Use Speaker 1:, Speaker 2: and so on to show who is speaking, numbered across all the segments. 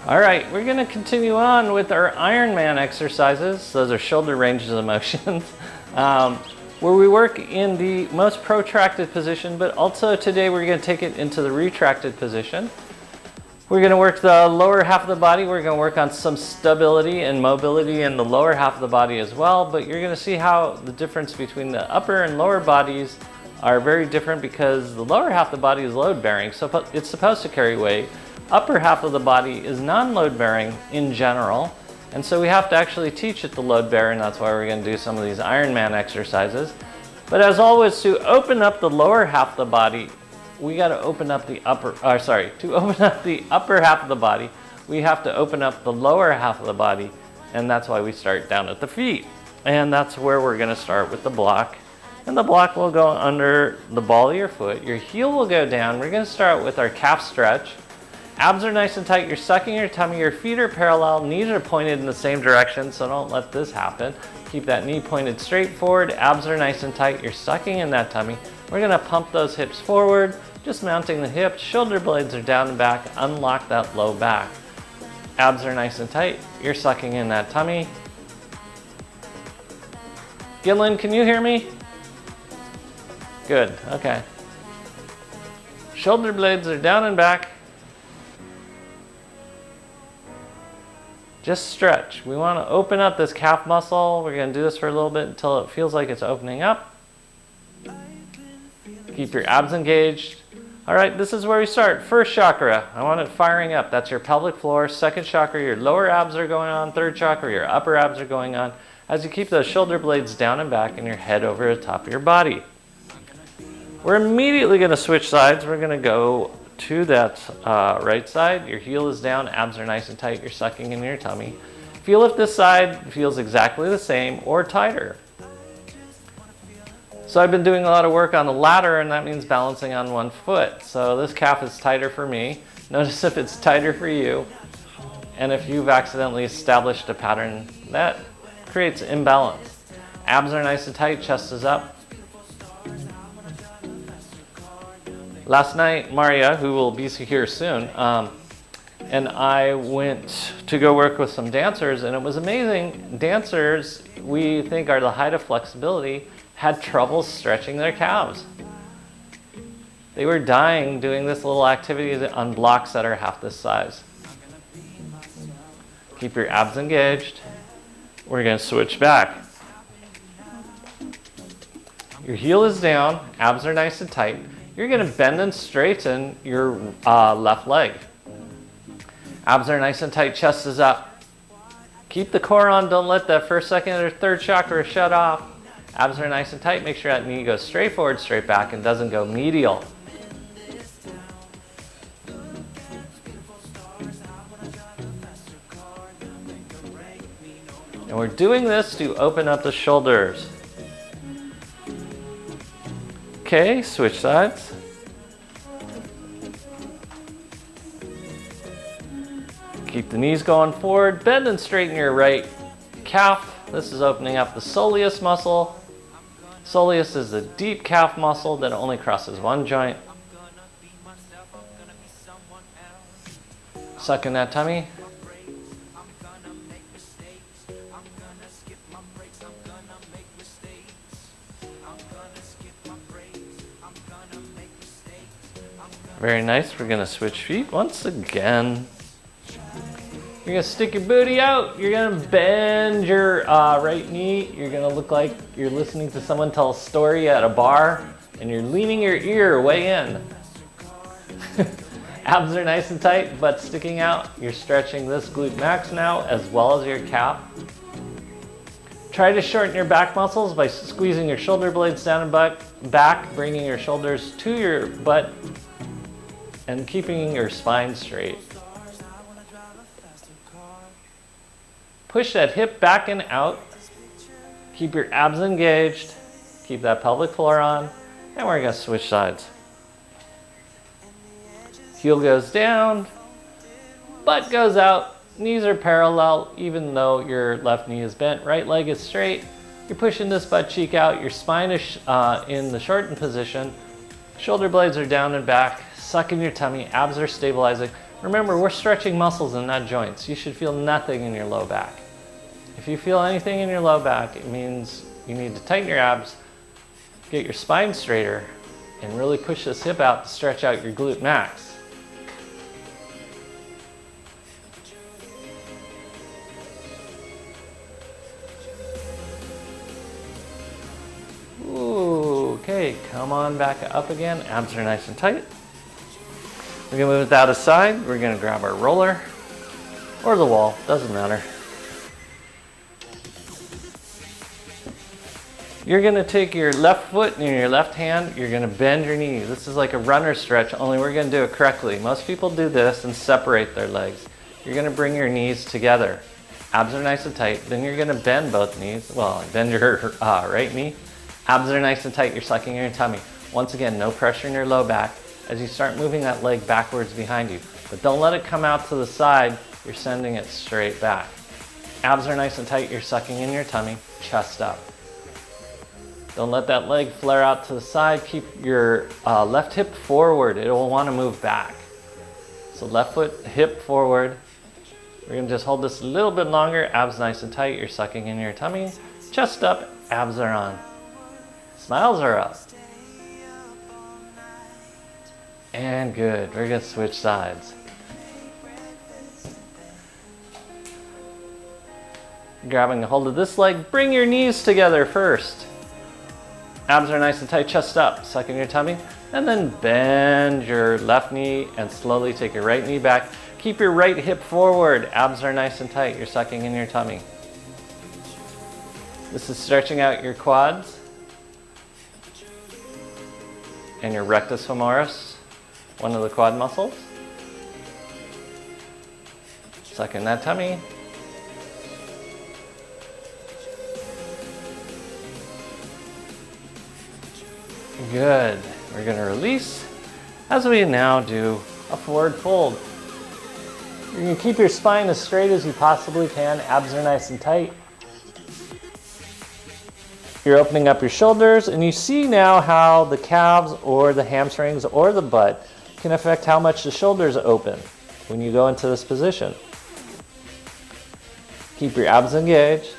Speaker 1: All right, we're gonna continue on with our Ironman exercises. Those are shoulder ranges of motion, where we work in the most protracted position, but also today we're gonna take it into the retracted position. We're gonna work the lower half of the body. We're gonna work on some stability and mobility in the lower half of the body as well, but you're gonna see how the difference between the upper and lower bodies are very different because the lower half of the body is load bearing, so it's supposed to carry weight. Upper half of the body is non-load bearing in general, and so we have to actually teach it to load bear, and that's why we're going to do some of these Ironman exercises. But as always, to open up the lower half of the body, we got to open up the to open up the upper half of the body, we have to open up the lower half of the body, and that's why we start down at the feet. And that's where we're going to start with the block. And the block will go under the ball of your foot. Your heel will go down. We're going to start with our calf stretch. Abs are nice and tight. You're sucking your tummy. Your feet are parallel. Knees are pointed in the same direction, so don't let this happen. Keep that knee pointed straight forward. Abs are nice and tight. You're sucking in that tummy. We're going to pump those hips forward, just mounting the hips. Shoulder blades are down and back. Unlock that low back. Abs are nice and tight. You're sucking in that tummy. Gillen, can you hear me? Good, okay. Shoulder blades are down and back. Just stretch. We want to open up this calf muscle. We're going to do this for a little bit until it feels like it's opening up. Keep your abs engaged. All right, this is where we start. First chakra, I want it firing up. That's your pelvic floor. Second chakra, your lower abs are going on. Third chakra, your upper abs are going on. As you keep those shoulder blades down and back and your head over the top of your body. We're immediately going to switch sides. We're going to go to that right side. Your heel is down, abs are nice and tight. You're sucking in your tummy. Feel if this side feels exactly the same or tighter. So I've been doing a lot of work on the ladder, and that means balancing on one foot. So this calf is tighter for me. Notice if it's tighter for you. And if you've accidentally established a pattern, that creates imbalance. Abs are nice and tight, chest is up. Last night, Maria, who will be here soon, and I went to go work with some dancers, and it was amazing. Dancers, we think are the height of flexibility, had trouble stretching their calves. They were dying doing this little activity on blocks that are half this size. Keep your abs engaged. We're going to switch back. Your heel is down, abs are nice and tight. You're going to bend and straighten your left leg. Abs are nice and tight, chest is up. Keep the core on, don't let that first, second, or third chakra shut off. Abs are nice and tight, make sure that knee goes straight forward, straight back, and doesn't go medial. And we're doing this to open up the shoulders. Okay, switch sides. Keep the knees going forward. Bend and straighten your right calf. This is opening up the soleus muscle. Soleus is the deep calf muscle that only crosses one joint. Suck in that tummy. Very nice. We're going to switch feet once again. You're going to stick your booty out. You're going to bend your right knee. You're going to look like you're listening to someone tell a story at a bar, and you're leaning your ear way in. Abs are nice and tight, butt sticking out. You're stretching this glute max now, as well as your calf. Try to shorten your back muscles by squeezing your shoulder blades down and back, bringing your shoulders to your butt, and keeping your spine straight. Push that hip back and out. Keep your abs engaged. Keep that pelvic floor on. And we're going to switch sides. Heel goes down. Butt goes out. Knees are parallel even though your left knee is bent. Right leg is straight. You're pushing this butt cheek out. Your spine is in the shortened position. Shoulder blades are down and back. Suck in your tummy. Abs are stabilizing. Remember, we're stretching muscles and not joints. You should feel nothing in your low back. If you feel anything in your low back, it means you need to tighten your abs, get your spine straighter, and really push this hip out to stretch out your glute max. Ooh, okay, come on back up again. Abs are nice and tight. We're gonna move that aside. We're gonna grab our roller or the wall, doesn't matter. You're gonna take your left foot and your left hand, you're gonna bend your knee. This is like a runner stretch, only we're gonna do it correctly. Most people do this and separate their legs. You're gonna bring your knees together. Abs are nice and tight. Then you're gonna bend both knees. Well, bend your right knee. Abs are nice and tight, you're sucking your tummy. Once again, no pressure in your low back as you start moving that leg backwards behind you. But don't let it come out to the side, you're sending it straight back. Abs are nice and tight, you're sucking in your tummy, chest up. Don't let that leg flare out to the side. Keep your left hip forward. It will want to move back. So left foot, hip forward. We're gonna just hold this a little bit longer. Abs nice and tight. You're sucking in your tummy. Chest up, abs are on. Smiles are up. And good. We're gonna switch sides. Grabbing a hold of this leg. Bring your knees together first. Abs are nice and tight, chest up, suck in your tummy, and then bend your left knee and slowly take your right knee back. Keep your right hip forward. Abs are nice and tight, you're sucking in your tummy. This is stretching out your quads and your rectus femoris, one of the quad muscles. Suck in that tummy. Good. We're going to release as we now do a forward fold. You're going to keep your spine as straight as you possibly can. Abs are nice and tight. You're opening up your shoulders, and you see now how the calves or the hamstrings or the butt can affect how much the shoulders open when you go into this position. Keep your abs engaged.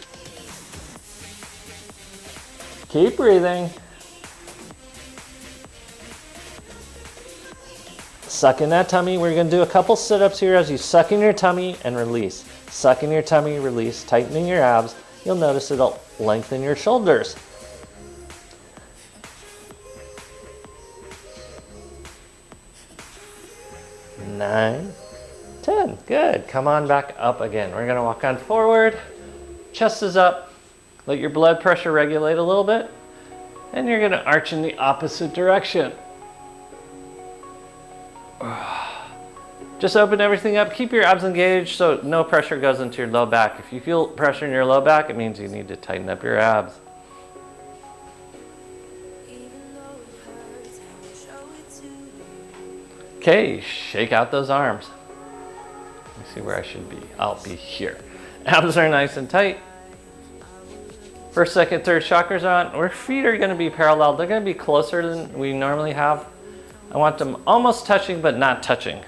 Speaker 1: Keep breathing. Suck in that tummy. We're going to do a couple sit-ups here as you suck in your tummy and release. Suck in your tummy, release, tightening your abs. You'll notice it'll lengthen your shoulders. Nine, 10. Good. Come on back up again. We're going to walk on forward. Chest is up. Let your blood pressure regulate a little bit. And you're going to arch in the opposite direction. Just open everything up. Keep your abs engaged so no pressure goes into your low back. If you feel pressure in your low back, it means you need to tighten up your abs. Okay, shake out those arms. Let me see where I should be. I'll be here. Abs are nice and tight. First, second, third chakras are on. Our feet are going to be parallel. They're going to be closer than we normally have. I want them almost touching, but not touching.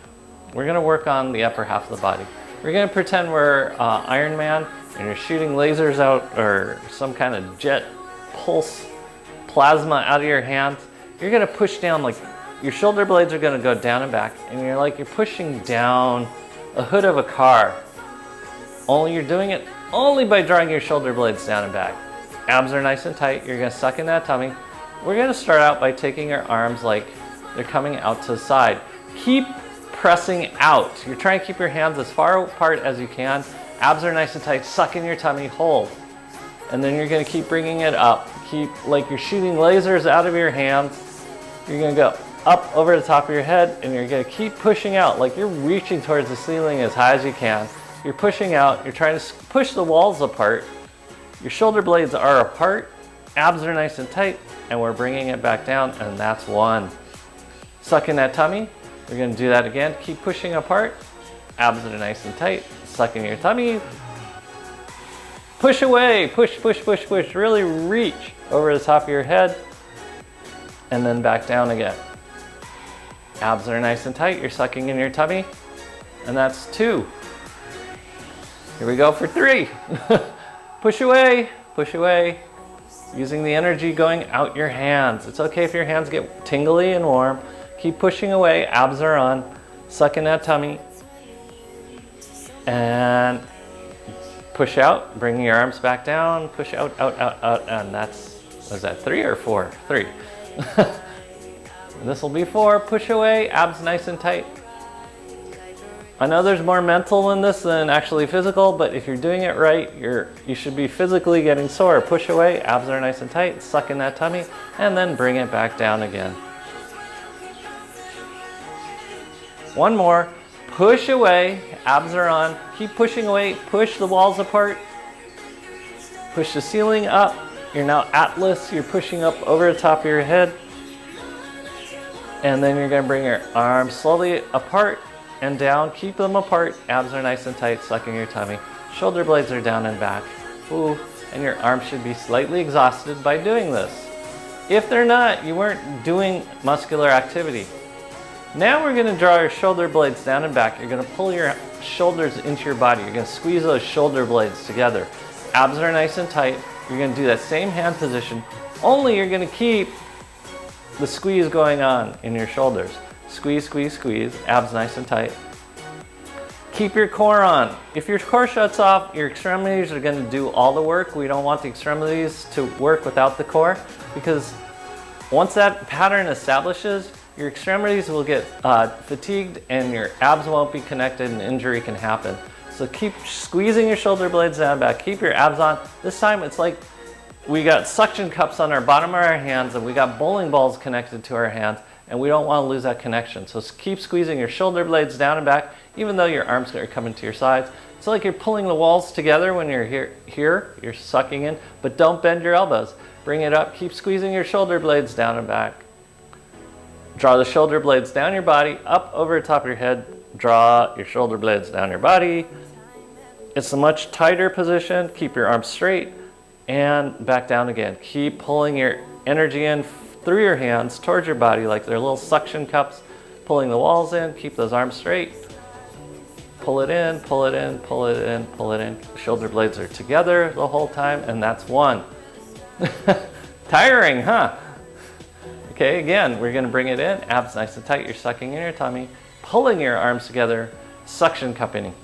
Speaker 1: We're going to work on the upper half of the body. We're going to pretend we're Iron Man and you're shooting lasers out or some kind of jet pulse plasma out of your hands. You're going to push down, like your shoulder blades are going to go down and back, and you're pushing down a hood of a car. Only you're doing it only by drawing your shoulder blades down and back. Abs are nice and tight. You're going to suck in that tummy. We're going to start out by taking our arms like they're coming out to the side. Keep pressing out. You're trying to keep your hands as far apart as you can. Abs are nice and tight. Suck in your tummy, hold. And then you're going to keep bringing it up. Keep like you're shooting lasers out of your hands. You're going to go up over the top of your head, and you're going to keep pushing out like you're reaching towards the ceiling as high as you can. You're pushing out. You're trying to push the walls apart. Your shoulder blades are apart. Abs are nice and tight, and we're bringing it back down, and that's one. Suck in that tummy. We're going to do that again. Keep pushing apart. Abs are nice and tight. Suck in your tummy. Push away. Push, push, push, push. Really reach over the top of your head. And then back down again. Abs are nice and tight. You're sucking in your tummy. and that's 2. Here we go for 3. Push away, using the energy going out your hands. It's okay if your hands get tingly and warm. Keep pushing away, abs are on, suck in that tummy, and push out, bringing your arms back down, push out, and that's, was that 3 or 4? 3. This will be 4, push away, abs nice and tight. I know there's more mental in this than actually physical, but if you're doing it right, you should be physically getting sore. Push away, abs are nice and tight, suck in that tummy, and then bring it back down again. One more, push away, abs are on, keep pushing away, push the walls apart, push the ceiling up. You're now Atlas, you're pushing up over the top of your head, and then you're gonna bring your arms slowly apart and down, keep them apart, abs are nice and tight, sucking your tummy, shoulder blades are down and back. Ooh, and your arms should be slightly exhausted by doing this. If they're not, you weren't doing muscular activity. Now we're gonna draw your shoulder blades down and back. You're gonna pull your shoulders into your body. You're gonna squeeze those shoulder blades together. Abs are nice and tight. You're gonna do that same hand position, only you're gonna keep the squeeze going on in your shoulders. Squeeze, squeeze, squeeze, abs nice and tight. Keep your core on. If your core shuts off, your extremities are gonna do all the work. We don't want the extremities to work without the core, because once that pattern establishes, your extremities will get fatigued and your abs won't be connected and injury can happen. So keep squeezing your shoulder blades down back, keep your abs on. This time it's like we got suction cups on our bottom of our hands and we got bowling balls connected to our hands, and we don't want to lose that connection. So keep squeezing your shoulder blades down and back, even though your arms are coming to your sides. It's like you're pulling the walls together when you're here, you're sucking in, but don't bend your elbows. Bring it up, keep squeezing your shoulder blades down and back. Draw the shoulder blades down your body, up over the top of your head. Draw your shoulder blades down your body. It's a much tighter position. Keep your arms straight and back down again. Keep pulling your energy in through your hands towards your body like they're little suction cups, pulling the walls in. Keep those arms straight. Pull it in, pull it in, pull it in, pull it in. Shoulder blades are together the whole time, and that's 1. Tiring, huh? Okay, again, we're gonna bring it in, abs nice and tight, you're sucking in your tummy, pulling your arms together, suction cupping.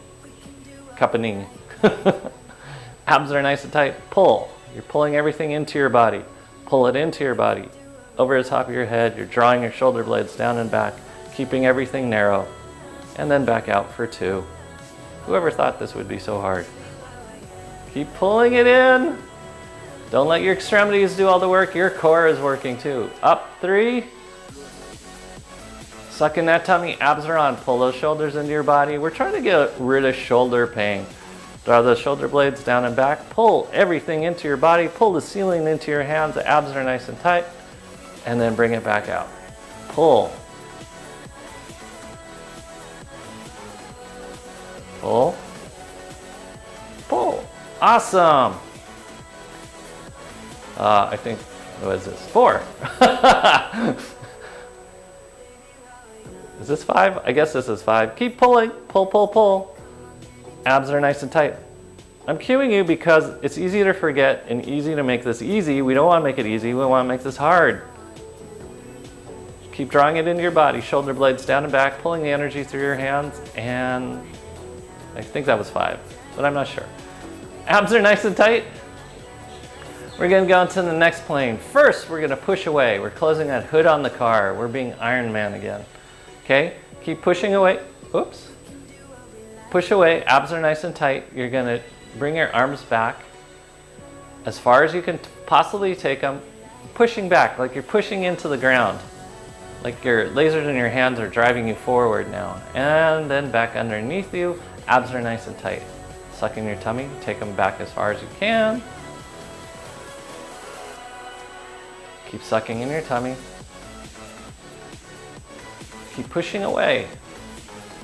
Speaker 1: Abs are nice and tight, pull. You're pulling everything into your body. Pull it into your body. Over the top of your head, you're drawing your shoulder blades down and back, keeping everything narrow, and then back out for 2. Whoever thought this would be so hard? Keep pulling it in. Don't let your extremities do all the work, your core is working too. Up 3. Suck in that tummy, abs are on, pull those shoulders into your body. We're trying to get rid of shoulder pain. Draw those shoulder blades down and back, pull everything into your body, pull the ceiling into your hands, the abs are nice and tight, and then bring it back out. Pull. Pull. Pull. Awesome. I think, what is this? 4. Is this 5? I guess this is 5. Keep pulling. Pull, pull, pull. Abs are nice and tight. I'm cueing you because it's easy to forget and easy to make this easy. We don't want to make it easy. We want to make this hard. Keep drawing it into your body. Shoulder blades down and back, pulling the energy through your hands. And I think that was 5, but I'm not sure. Abs are nice and tight. We're gonna go into the next plane. First, we're gonna push away. We're closing that hood on the car. We're being Iron Man again. Okay, keep pushing away. Oops. Push away, abs are nice and tight. You're gonna bring your arms back as far as you can possibly take them. Pushing back, like you're pushing into the ground. Like your lasers in your hands are driving you forward now. And then back underneath you, abs are nice and tight. Suck in your tummy, take them back as far as you can. Keep sucking in your tummy. Keep pushing away.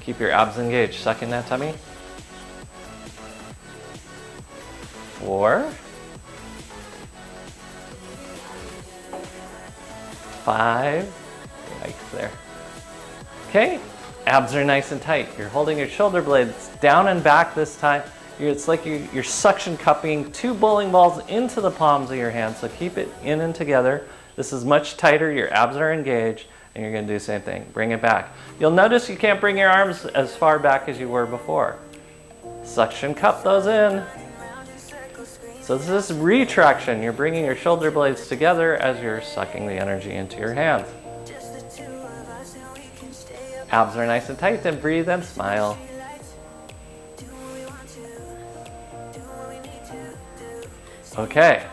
Speaker 1: Keep your abs engaged. Suck in that tummy. 4. 5. Yikes there. Okay. Abs are nice and tight. You're holding your shoulder blades down and back this time. It's like you're suction cupping 2 bowling balls into the palms of your hands, so keep it in and together. This is much tighter, your abs are engaged, and you're gonna do the same thing. Bring it back. You'll notice you can't bring your arms as far back as you were before. Suction cup those in. So this is retraction. You're bringing your shoulder blades together as you're sucking the energy into your hands. Abs are nice and tight, then breathe and smile. Okay,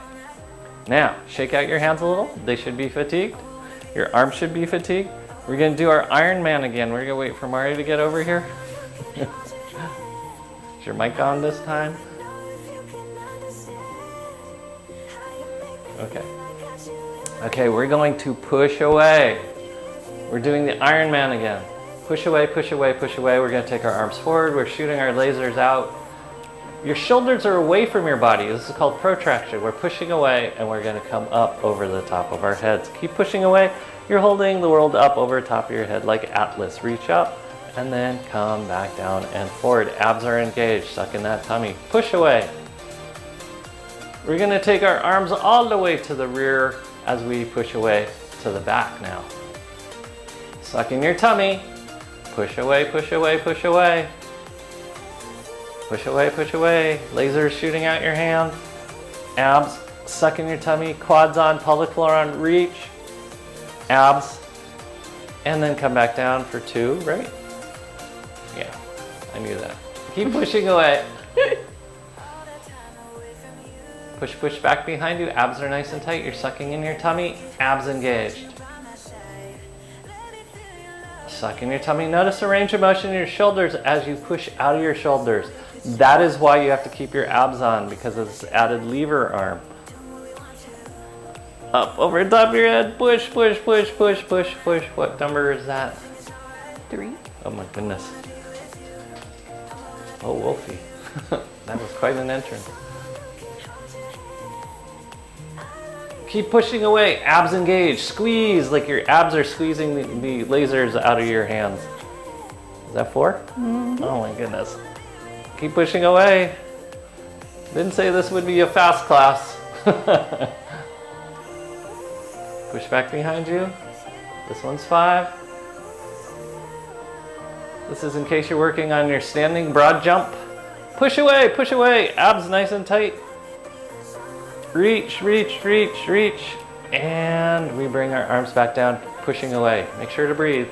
Speaker 1: now shake out your hands a little. They should be fatigued. Your arms should be fatigued. We're gonna do our Iron Man again. We're gonna wait for Mario to get over here. Is your mic on this time? Okay. Okay, we're going to push away. We're doing the Iron Man again. Push away, push away, push away. We're gonna take our arms forward. We're shooting our lasers out. Your shoulders are away from your body. This is called protraction. We're pushing away and we're gonna come up over the top of our heads. Keep pushing away. You're holding the world up over the top of your head like Atlas. Reach up and then come back down and forward. Abs are engaged. Suck in that tummy. Push away. We're gonna take our arms all the way to the rear as we push away to the back now. Suck in your tummy. Push away, push away, push away. Push away, push away. Lasers shooting out your hands. Abs, suck in your tummy. Quads on, pelvic floor on, reach. Abs. And then come back down for 2, right? Yeah, I knew that. Keep pushing away. Push, push back behind you. Abs are nice and tight. You're sucking in your tummy. Abs engaged. Suck in your tummy. Notice the range of motion in your shoulders as you push out of your shoulders. That is why you have to keep your abs on, because of this added lever arm. Up over the top of your head. Push, push, push, push, push, push. What number is that?
Speaker 2: 3.
Speaker 1: Oh my goodness. Oh, Wolfie. That was quite an entrance. Keep pushing away. Abs engaged. Squeeze like your abs are squeezing the lasers out of your hands. Is that 4?
Speaker 2: Mm-hmm.
Speaker 1: Oh my goodness. Keep pushing away. Didn't say this would be a fast class. Push back behind you. This one's 5. This is in case you're working on your standing broad jump. Push away, push away. Abs nice and tight. Reach, reach, reach, reach. And we bring our arms back down, pushing away. Make sure to breathe.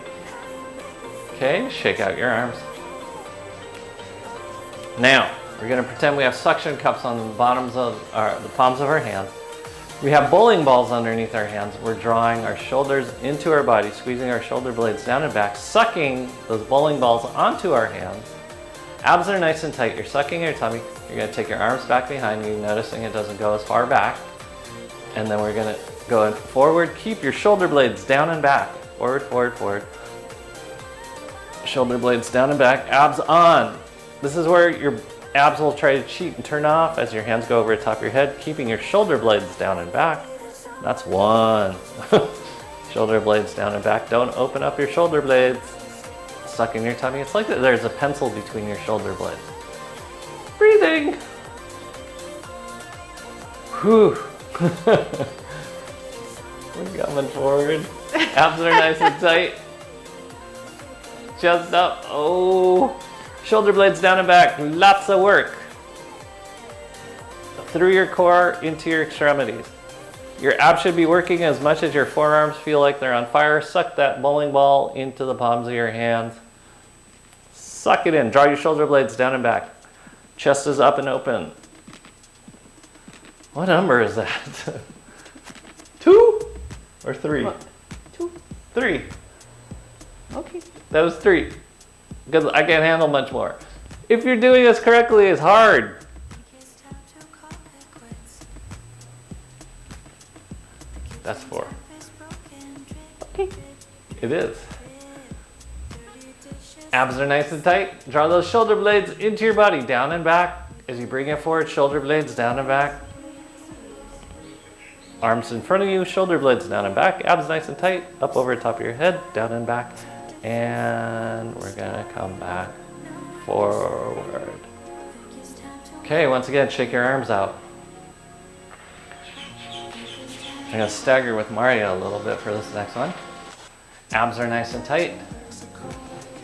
Speaker 1: Okay, shake out your arms. Now, we're gonna pretend we have suction cups on the bottoms of the palms of our hands. We have bowling balls underneath our hands. We're drawing our shoulders into our body, squeezing our shoulder blades down and back, sucking those bowling balls onto our hands. Abs are nice and tight. You're sucking your tummy. You're gonna take your arms back behind you, noticing it doesn't go as far back. And then we're gonna go forward. Keep your shoulder blades down and back. Forward, forward, forward. Shoulder blades down and back. Abs on. This is where your abs will try to cheat and turn off as your hands go over the top of your head, keeping your shoulder blades down and back. That's 1. Shoulder blades down and back. Don't open up your shoulder blades. Suck in your tummy. It's like there's a pencil between your shoulder blades. Breathing. Whew. We're coming forward. Abs are nice and tight. Chest up. Oh. Shoulder blades down and back. Lots of work. Through your core into your extremities. Your abs should be working as much as your forearms feel like they're on fire. Suck that bowling ball into the palms of your hands. Suck it in. Draw your shoulder blades down and back. Chest is up and open. What number is that? 2 or 3?
Speaker 2: What? 2.
Speaker 1: 3.
Speaker 2: Okay.
Speaker 1: That was 3. Because I can't handle much more. If you're doing this correctly, it's hard. That's 4.
Speaker 2: Okay.
Speaker 1: It is. Abs are nice and tight. Draw those shoulder blades into your body, down and back. As you bring it forward, shoulder blades down and back. Arms in front of you, shoulder blades down and back. Abs nice and tight, up over the top of your head, down and back. And we're gonna come back forward. Okay, once again, shake your arms out. I'm gonna stagger with Mario a little bit for this next one. Abs are nice and tight.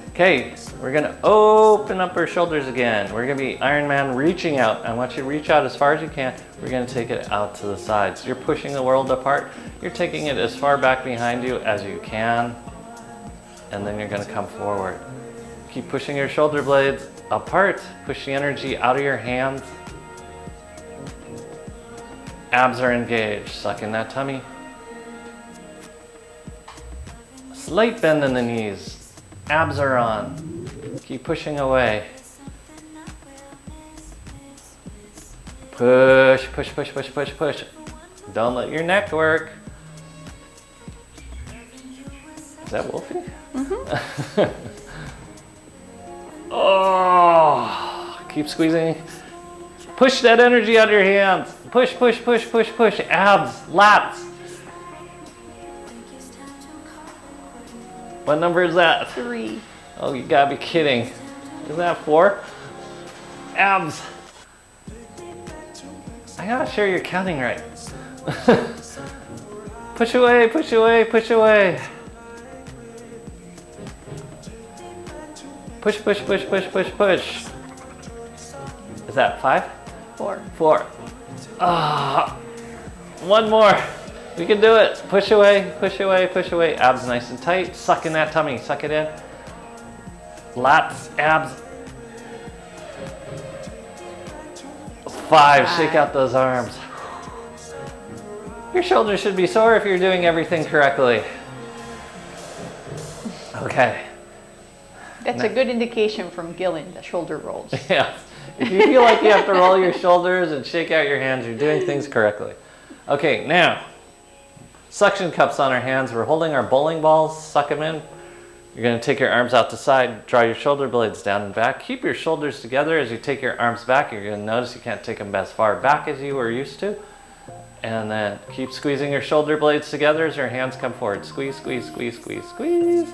Speaker 1: Okay, we're gonna open up our shoulders again. We're gonna be Iron Man reaching out. I want you to reach out as far as you can. We're gonna take it out to the sides. You're pushing the world apart. You're taking it as far back behind you as you can. And then you're gonna come forward. Keep pushing your shoulder blades apart. Push the energy out of your hands. Abs are engaged. Suck in that tummy. Slight bend in the knees. Abs are on. Keep pushing away. Push, push, push, push, push, push. Don't let your neck work. Is that Wolfie? Mm-hmm. Oh, keep squeezing. Push that energy out of your hands. Push, push, push, push, push. Abs, lats. What number is that?
Speaker 2: 3.
Speaker 1: Oh, you gotta be kidding. Isn't that 4? Abs. I gotta sure you're counting right. Push away, push away, push away. Push, push, push, push, push, push. Is that 5?
Speaker 2: 4.
Speaker 1: 4. Ah, one more. We can do it. Push away, push away, push away. Abs nice and tight. Suck in that tummy. Suck it in. Lats, abs. 5. Shake out those arms. Your shoulders should be sore if you're doing everything correctly. Okay.
Speaker 2: That's a good indication from Gillen, the shoulder rolls.
Speaker 1: Yeah. If you feel like you have to roll your shoulders and shake out your hands, you're doing things correctly. Okay, now, suction cups on our hands. We're holding our bowling balls, suck them in. You're gonna take your arms out to side, draw your shoulder blades down and back. Keep your shoulders together as you take your arms back. You're gonna notice you can't take them as far back as you were used to. And then keep squeezing your shoulder blades together as your hands come forward. Squeeze, squeeze, squeeze, squeeze, squeeze.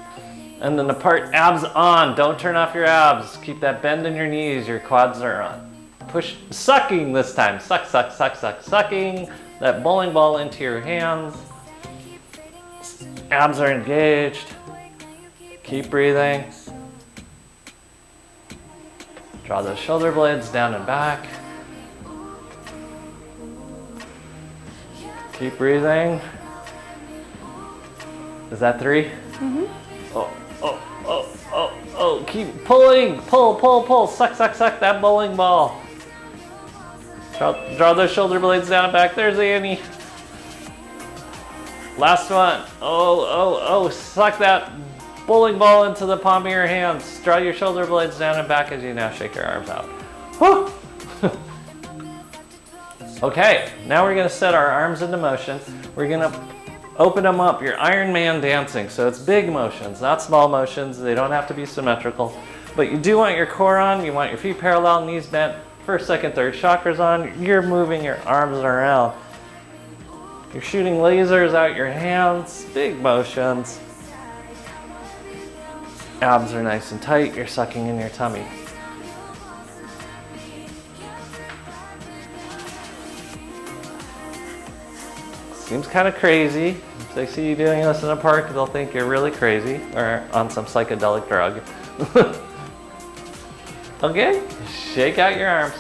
Speaker 1: And then apart, abs on. Don't turn off your abs. Keep that bend in your knees. Your quads are on. Push, sucking this time. Suck, suck, suck, suck, sucking that bowling ball into your hands. Abs are engaged. Keep breathing. Draw those shoulder blades down and back. Keep breathing. Is that 3?
Speaker 2: Mm-hmm.
Speaker 1: Oh, oh, oh, oh, oh. Keep pulling. Pull, pull, pull. Suck, suck, suck that bowling ball. Draw those shoulder blades down and back. There's Annie. Last one. Oh, oh, oh. Suck that bowling ball into the palm of your hands. Draw your shoulder blades down and back as you now shake your arms out. Whew. Okay, now we're gonna set our arms into motion. We're gonna open them up. You're Iron Man dancing, so it's big motions, not small motions. They don't have to be symmetrical, but you do want your core on. You want your feet parallel, knees bent, first, second, third chakras on. You're moving your arms around. You're shooting lasers out your hands, big motions. Abs are nice and tight. You're sucking in your tummy. Seems kind of crazy. If they see you doing this in a park, they'll think you're really crazy or on some psychedelic drug. Okay, shake out your arms.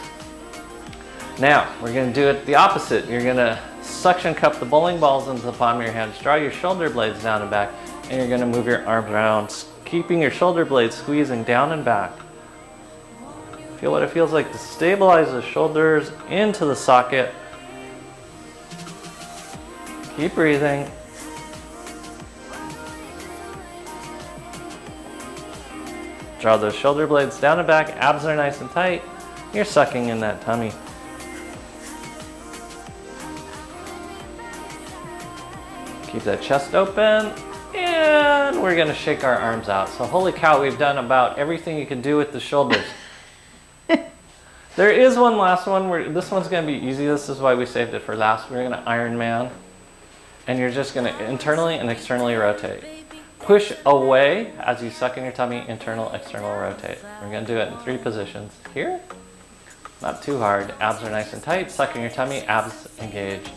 Speaker 1: Now, we're gonna do it the opposite. You're gonna suction cup the bowling balls into the palm of your hands, draw your shoulder blades down and back, and you're gonna move your arms around, keeping your shoulder blades squeezing down and back. Feel what it feels like to stabilize the shoulders into the socket. Keep breathing. Draw those shoulder blades down and back. Abs are nice and tight. You're sucking in that tummy. Keep that chest open. And we're gonna shake our arms out. So holy cow, we've done about everything you can do with the shoulders. There is one last one. This one's gonna be easy. This is why we saved it for last. We're gonna Iron Man. And you're just gonna internally and externally rotate. Push away as you suck in your tummy, internal, external, rotate. We're gonna do it in 3 positions. Here, not too hard. Abs are nice and tight. Suck in your tummy, abs engage.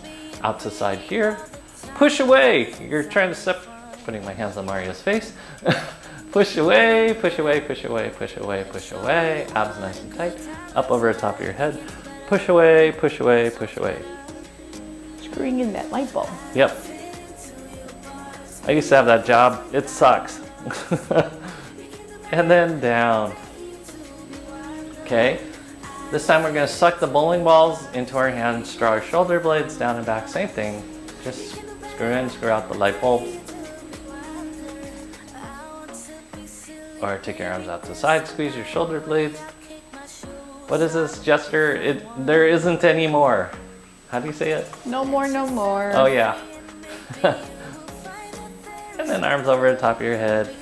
Speaker 1: Out to side here. Push away. You're trying to step, putting my hands on Mario's face. Push away, push away, push away, push away, push away. Abs nice and tight. Up over the top of your head. Push away, push away, push away.
Speaker 2: Screwing in that light bulb.
Speaker 1: Yep. I used to have that job. It sucks. And then down. Okay. This time we're going to suck the bowling balls into our hands, draw our shoulder blades down and back. Same thing. Just screw in, screw out the light bulb. Or take your arms out to the side, squeeze your shoulder blades. What is this gesture? There isn't any more. How do you say it?
Speaker 2: No more, no more.
Speaker 1: Oh yeah. And then arms over the top of your head.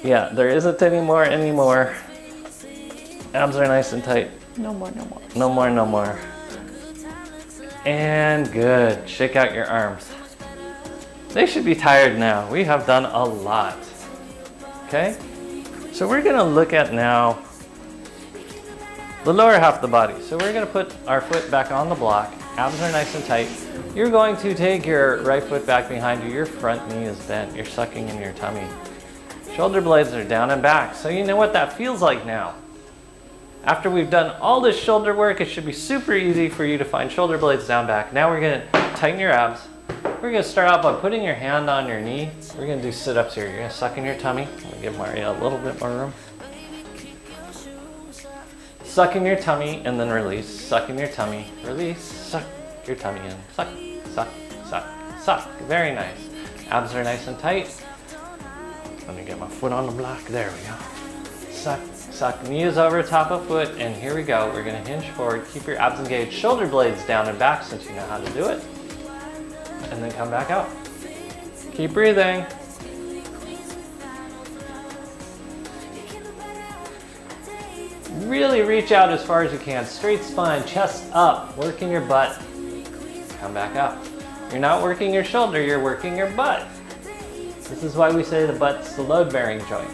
Speaker 1: Yeah, there isn't any more anymore. Abs are nice and tight.
Speaker 2: No more, no more.
Speaker 1: No more, no more. And good. Shake out your arms. They should be tired now. We have done a lot. Okay? So we're gonna look at now the lower half of the body. So we're gonna put our foot back on the block. Abs are nice and tight. You're going to take your right foot back behind you. Your front knee is bent. You're sucking in your tummy. Shoulder blades are down and back. So you know what that feels like now. After we've done all this shoulder work, it should be super easy for you to find shoulder blades down back. Now we're gonna tighten your abs. We're gonna start out by putting your hand on your knee. We're gonna do sit-ups here. You're gonna suck in your tummy. I'm gonna give Mario a little bit more room. Suck in your tummy and then release. Suck in your tummy, release. Suck your tummy in. Suck, suck, suck, suck. Very nice. Abs are nice and tight. Let me get my foot on the block. There we go. Suck, suck. Knees over top of foot, and here we go. We're gonna hinge forward. Keep your abs engaged. Shoulder blades down and back since you know how to do it. And then come back out. Keep breathing. Really reach out as far as you can. Straight spine, chest up, working your butt. Come back up. You're not working your shoulder, you're working your butt. This is why we say the butt's the load-bearing joint.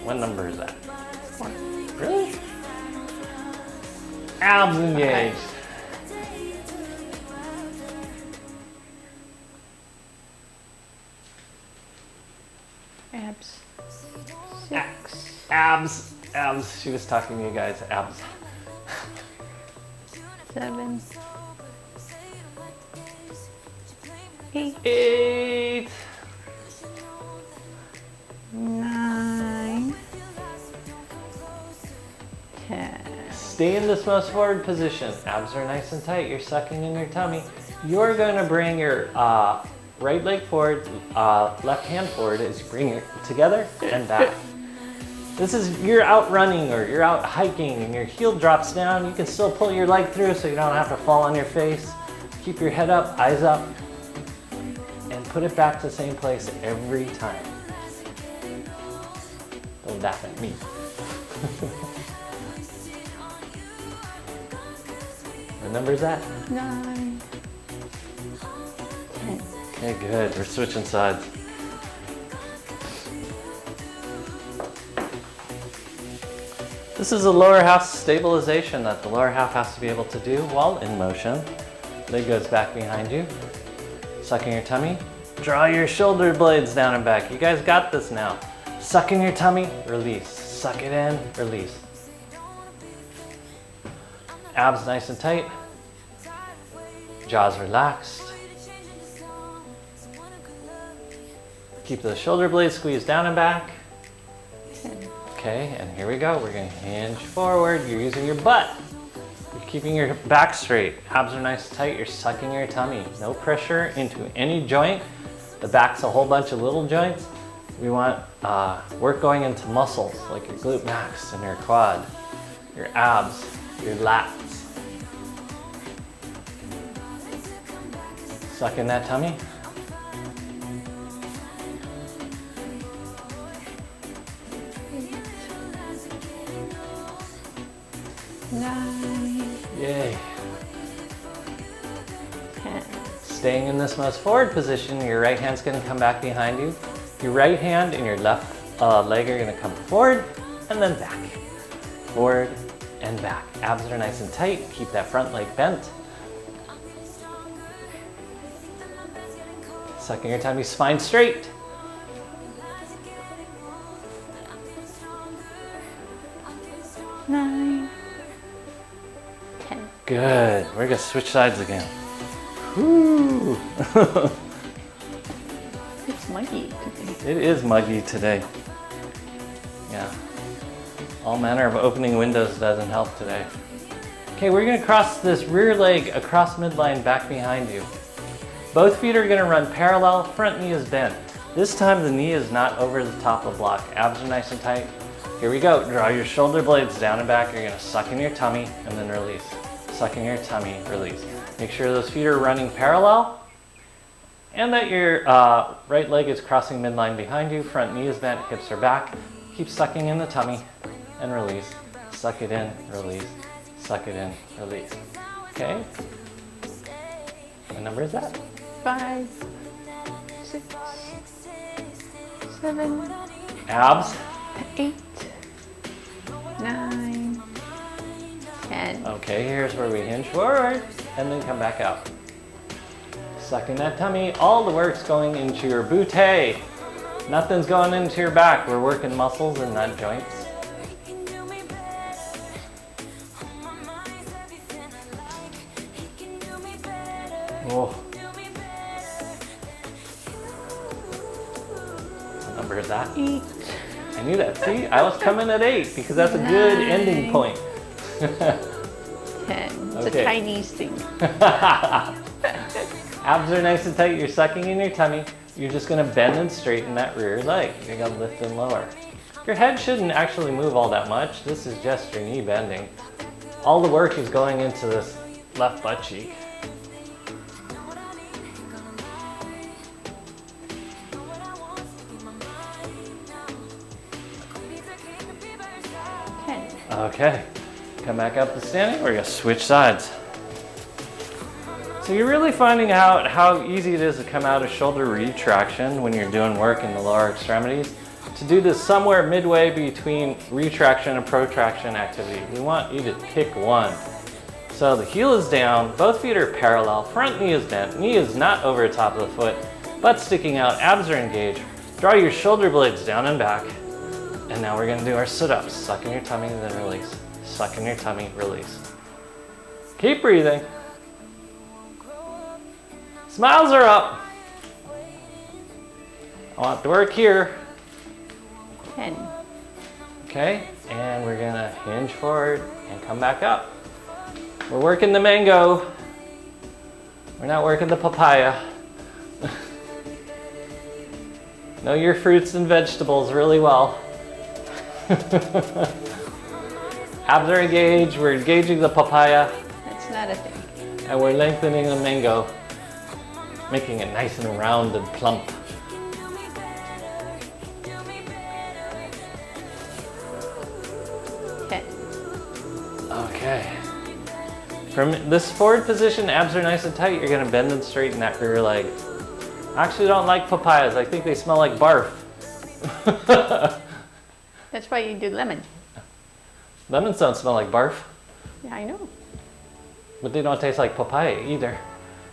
Speaker 1: What number is that?
Speaker 2: 4.
Speaker 1: Really? Abs engaged.
Speaker 2: Abs. 6.
Speaker 1: Abs. Abs. She was talking to you guys. Abs.
Speaker 2: 7. 8.
Speaker 1: 8.
Speaker 2: 9. 10.
Speaker 1: Stay in this most forward position. Abs are nice and tight. You're sucking in your tummy. You're going to bring your right leg forward, left hand forward as you bring it together and back. This is, you're out running or you're out hiking and your heel drops down. You can still pull your leg through so you don't have to fall on your face. Keep your head up, eyes up, and put it back to the same place every time. Don't laugh at me. What number is that?
Speaker 2: 9. 10.
Speaker 1: Okay, good. We're switching sides. This is a lower half stabilization that the lower half has to be able to do while in motion. Leg goes back behind you. Suck in your tummy. Draw your shoulder blades down and back. You guys got this now. Suck in your tummy, release. Suck it in, release. Abs nice and tight. Jaws relaxed. Keep the shoulder blades squeezed down and back.
Speaker 2: 10.
Speaker 1: Okay, and here we go. We're gonna hinge forward. You're using your butt. You're keeping your back straight. Abs are nice and tight. You're sucking your tummy. No pressure into any joint. The back's a whole bunch of little joints. We want work going into muscles like your glute max and your quad, your abs, your lats. Suck in that tummy.
Speaker 2: Nine.
Speaker 1: Yay.
Speaker 2: 10.
Speaker 1: Staying in this most forward position, your right hand's gonna come back behind you. Your right hand and your left leg are gonna come forward and then back. Forward and back. Abs are nice and tight. Keep that front leg bent. Sucking your tummy, spine straight.
Speaker 2: Nine, 10.
Speaker 1: Good. We're gonna switch sides again. Woo!
Speaker 2: It's muggy today.
Speaker 1: It is muggy today. Yeah. All manner of opening windows doesn't help today. Okay, we're gonna cross this rear leg across midline back behind you. Both feet are gonna run parallel, front knee is bent. This time the knee is not over the top of the block. Abs are nice and tight. Here we go. Draw your shoulder blades down and back. You're gonna suck in your tummy and then release. Suck in your tummy, release. Make sure those feet are running parallel and that your right leg is crossing midline behind you. Front knee is bent, hips are back. Keep sucking in the tummy and release. Suck it in, release. Suck it in, release. Okay? What number is that?
Speaker 2: 5, 6, 7,
Speaker 1: Abs.
Speaker 2: 8, 9, 10.
Speaker 1: Okay, here's where we hinge forward and then come back out. Sucking that tummy. All the work's going into your butte. Nothing's going into your back. We're working muscles and not joints. Oh. What number is that?
Speaker 2: 8.
Speaker 1: I knew that. See, I was coming at 8 because that's a good ending point.
Speaker 2: 10. It's
Speaker 1: Okay.
Speaker 2: a Chinese thing.
Speaker 1: Abs are nice and tight. You're sucking in your tummy. You're just gonna bend and straighten that rear leg. You're gonna lift and lower. Your head shouldn't actually move all that much. This is just your knee bending. All the work is going into this left butt cheek. Okay, come back up to standing. We're gonna switch sides. So you're really finding out how easy it is to come out of shoulder retraction when you're doing work in the lower extremities. To do this somewhere midway between retraction and protraction activity, we want you to pick one. So the heel is down, both feet are parallel, front knee is bent, knee is not over the top of the foot, butt sticking out, abs are engaged. Draw your shoulder blades down and back. And now we're gonna do our sit-ups. Suck in your tummy, then release. Suck in your tummy, release. Keep breathing. Smiles are up. I want the work here.
Speaker 2: 10.
Speaker 1: Okay, and we're gonna hinge forward and come back up. We're working the mango. We're not working the papaya. Know your fruits and vegetables really well. Abs are engaged, we're engaging the papaya.
Speaker 2: That's not a thing.
Speaker 1: And we're lengthening the mango, making it nice and round and plump.
Speaker 2: Okay.
Speaker 1: Okay. From this forward position, abs are nice and tight. You're gonna bend and straighten that rear leg. I actually don't like papayas. I think they smell like barf.
Speaker 2: That's why you do lemon.
Speaker 1: Lemons don't smell like barf,
Speaker 2: Yeah, I know.
Speaker 1: but they don't taste like papaya either.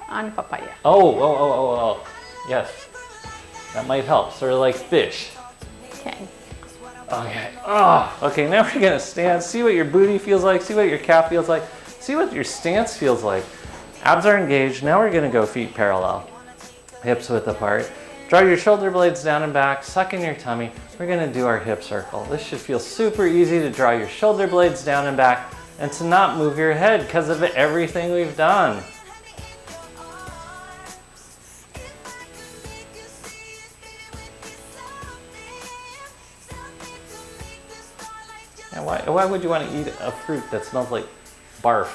Speaker 2: On papaya.
Speaker 1: Oh. Yes. That might help. Sort of like fish.
Speaker 2: 10.
Speaker 1: Okay. Oh, okay, now we're gonna stand. See what your booty feels like. See what your calf feels like. See what your stance feels like. Abs are engaged. Now we're gonna go feet parallel. Hips width apart. Draw your shoulder blades down and back. Suck in your tummy. We're gonna do our hip circle. This should feel super easy to draw your shoulder blades down and back and to not move your head because of everything we've done. And why would you want to eat a fruit that smells like barf?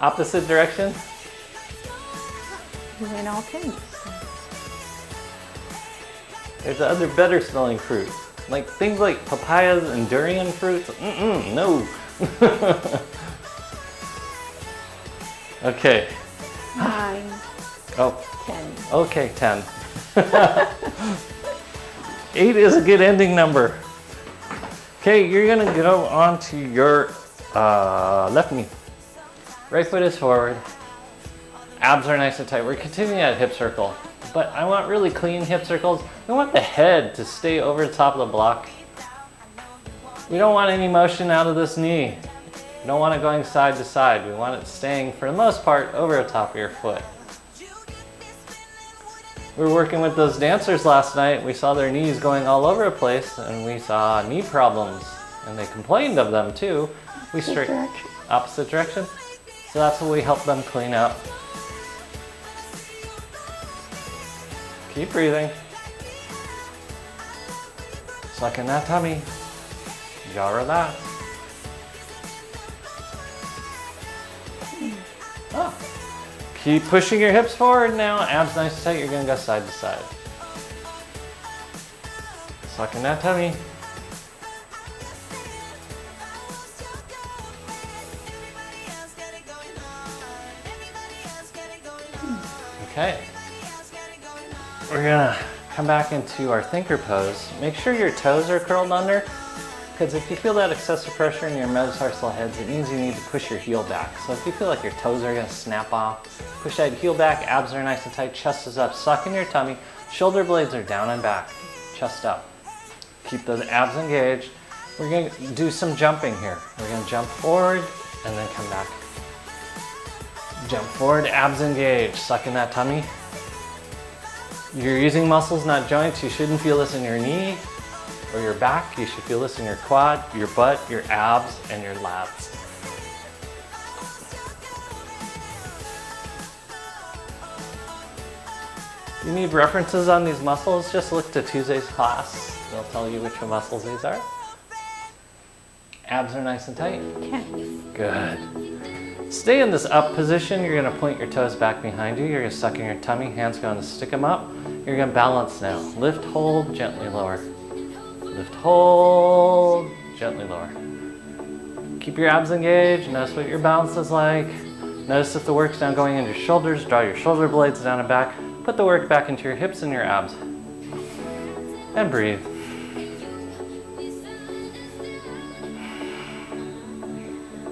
Speaker 1: Opposite direction?
Speaker 2: You went all 10.
Speaker 1: There's other better smelling fruits. Like things like papayas and durian fruits. No. Okay.
Speaker 2: 9.
Speaker 1: Oh,
Speaker 2: 10.
Speaker 1: okay, 10. 8 is a good ending number. Okay, you're gonna go onto your left knee. Right foot is forward. Abs are nice and tight. We're continuing at hip circle, but I want really clean hip circles. We want the head to stay over the top of the block. We don't want any motion out of this knee. We don't want it going side to side. We want it staying, for the most part, over the top of your foot. We were working with those dancers last night. We saw their knees going all over the place, and we saw knee problems, and they complained of them too. We opposite direction. So that's what we help them clean up. Keep breathing. Sucking that tummy. Jaw relax. Ah. Keep pushing your hips forward now. Abs nice and tight. You're going to go side to side. Sucking that tummy. Okay. We're going to come back into our thinker pose. Make sure your toes are curled under, because if you feel that excessive pressure in your metatarsal heads, it means you need to push your heel back. So if you feel like your toes are going to snap off, push that heel back, abs are nice and tight, chest is up, suck in your tummy, shoulder blades are down and back, chest up. Keep those abs engaged. We're going to do some jumping here. We're going to jump forward and then come back. Jump forward, abs engaged, suck in that tummy. You're using muscles, not joints. You shouldn't feel this in your knee or your back. You should feel this in your quad, your butt, your abs, and your lats. If you need references on these muscles, just look to Tuesday's class. They'll tell you which muscles these are. Abs are nice and tight.
Speaker 2: Yeah.
Speaker 1: Good. Stay in this up position. You're going to point your toes back behind you. You're going to suck in your tummy. Hands going to stick them up. You're going to balance now. Lift, hold, gently lower. Lift, hold, gently lower. Keep your abs engaged. Notice what your balance is like. Notice if the work's now going into your shoulders. Draw your shoulder blades down and back. Put the work back into your hips and your abs. And breathe.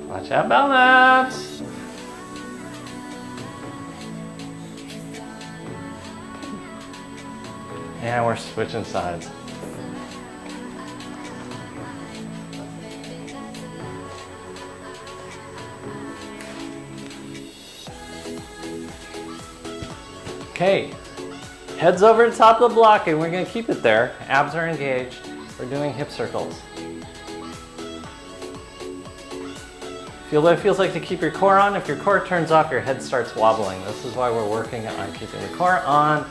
Speaker 1: Watch that balance. And we're switching sides. Okay, head's over the top of the block and we're going to keep it there. Abs are engaged. We're doing hip circles. Feel what it feels like to keep your core on. If your core turns off, your head starts wobbling. This is why we're working on keeping the core on.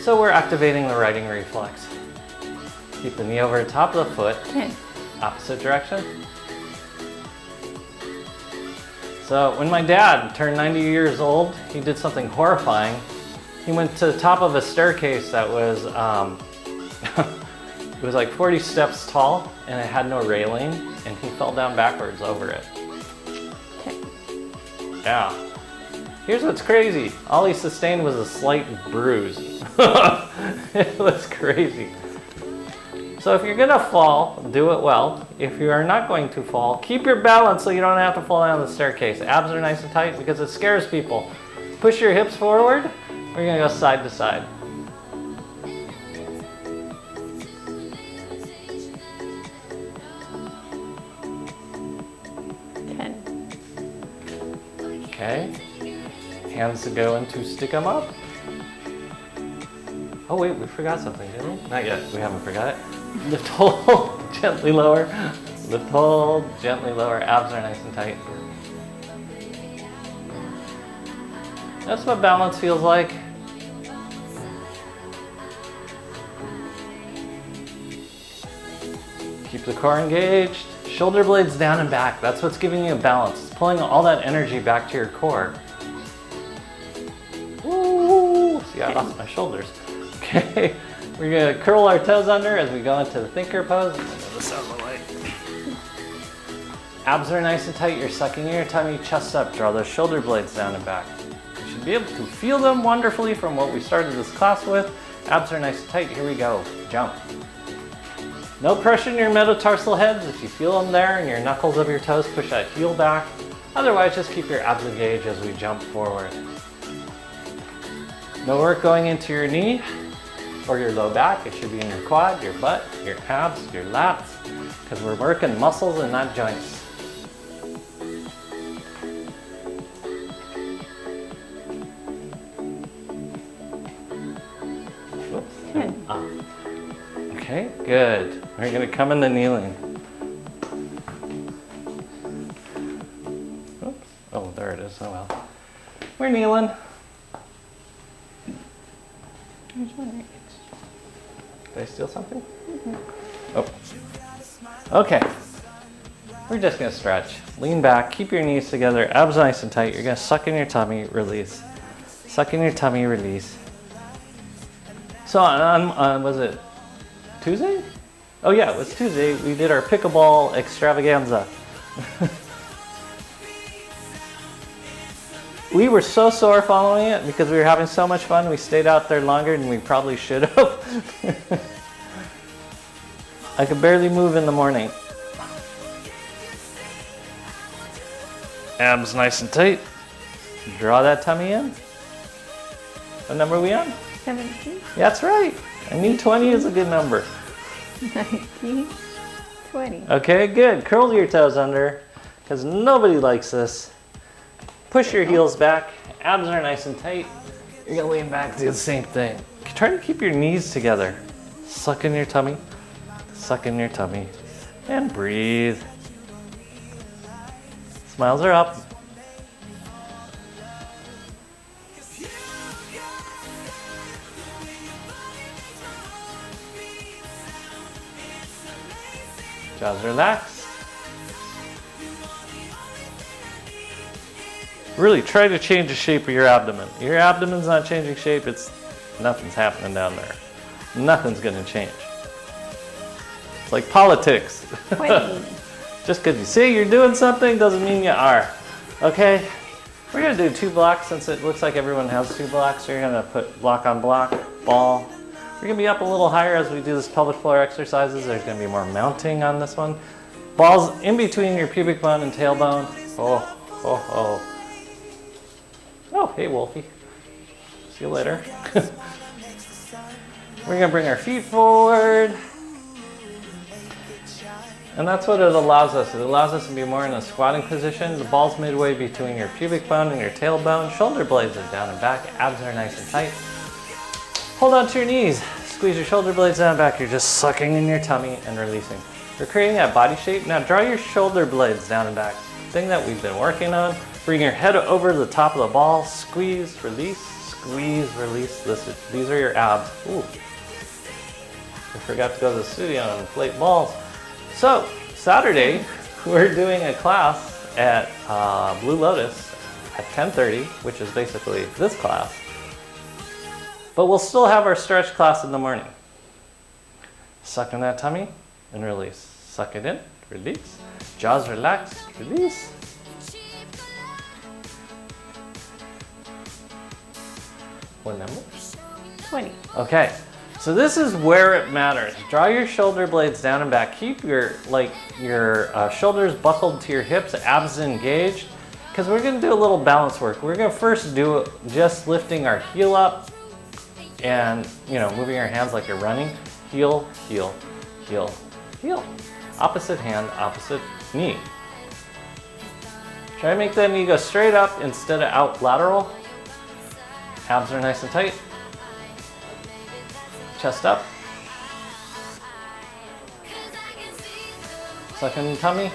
Speaker 1: So we're activating the righting reflex. Keep the knee over the top of the foot. Opposite direction. So when my dad turned 90 years old, he did something horrifying. He went to the top of a staircase that was, it was like 40 steps tall and it had no railing, and he fell down backwards over it. Yeah. Here's what's crazy. All he sustained was a slight bruise. It was crazy. So if you're gonna fall, do it well. If you are not going to fall, keep your balance so you don't have to fall down the staircase. Abs are nice and tight because it scares people. Push your hips forward. We're gonna go side to side. Okay, hands to go into stick them up. Oh wait, we forgot something, didn't we? Not yet, we haven't forgot it. Lift, hold, gently lower. Lift, hold, gently lower. Abs are nice and tight. That's what balance feels like. Keep the core engaged. Shoulder blades down and back. That's what's giving you a balance. It's pulling all that energy back to your core. Woo! See, I lost my shoulders. Okay, we're gonna curl our toes under as we go into the thinker pose. This out of the light. Abs are nice and tight. You're sucking in your tummy, chest up. Draw those shoulder blades down and back. You should should be able to feel them wonderfully from what we started this class with. Abs are nice and tight. Here we go. Jump. No pressure in your metatarsal heads. If you feel them there and your knuckles of your toes, push that heel back. Otherwise, just keep your abs engaged as we jump forward. No work going into your knee or your low back. It should be in your quad, your butt, your abs, your lats, because we're working muscles and not joints. Okay, good. We're going to come into kneeling. Oops. Oh, there it is. Oh well. We're kneeling.
Speaker 2: There's one right.
Speaker 1: Did I steal something? Oh. Okay. We're just going to stretch. Lean back. Keep your knees together. Abs nice and tight. You're going to suck in your tummy. Release. Suck in your tummy. Release. So on was it Tuesday? Oh yeah, it was Tuesday. We did our pickleball extravaganza. We were so sore following it because we were having so much fun. We stayed out there longer than we probably should have. I could barely move in the morning. Abs nice and tight. Draw that tummy in. What number are we on?
Speaker 2: 17.
Speaker 1: Yeah, that's right. I knew 20 is a good number.
Speaker 2: 19. 20.
Speaker 1: Okay, good. Curl your toes under because nobody likes this. Push your heels back. Abs are nice and tight. You're going to lean back, do the same thing. Try to keep your knees together. Suck in your tummy. Suck in your tummy. And breathe. Smiles are up. Jaws relaxed. Really try to change the shape of your abdomen. Your abdomen's not changing shape, nothing's happening down there. Nothing's gonna change. It's like politics. Just because you say you're doing something doesn't mean you are. Okay, we're gonna do 2 blocks since it looks like everyone has 2 blocks. So you're gonna put block on block, ball. You're gonna be up a little higher as we do this pelvic floor exercises. There's gonna be more mounting on this one. Balls in between your pubic bone and tailbone. Oh, oh, oh. Oh, hey Wolfie. See you later. We're gonna bring our feet forward. And that's what it allows us. It allows us to be more in a squatting position. The ball's midway between your pubic bone and your tailbone. Shoulder blades are down and back. Abs are nice and tight. Hold on to your knees. Squeeze your shoulder blades down and back. You're just sucking in your tummy and releasing. We're creating that body shape. Now draw your shoulder blades down and back. Thing that we've been working on. Bring your head over the top of the ball. Squeeze, release, squeeze, release. These are your abs. Ooh. I forgot to go to the studio and inflate balls. So, Saturday, we're doing a class at Blue Lotus at 10:30, which is basically this class. But we'll still have our stretch class in the morning. Suck in that tummy and release. Suck it in, release. Jaws relaxed, release. What number?
Speaker 2: 20.
Speaker 1: Okay, so this is where it matters. Draw your shoulder blades down and back. Keep your shoulders buckled to your hips, abs engaged, because we're going to do a little balance work. We're going to first do just lifting our heel up and moving our hands like you're running. Heel, heel, heel, heel. Opposite hand, opposite knee. Try to make that knee go straight up instead of out lateral. Abs are nice and tight. Chest up. Suck in the tummy.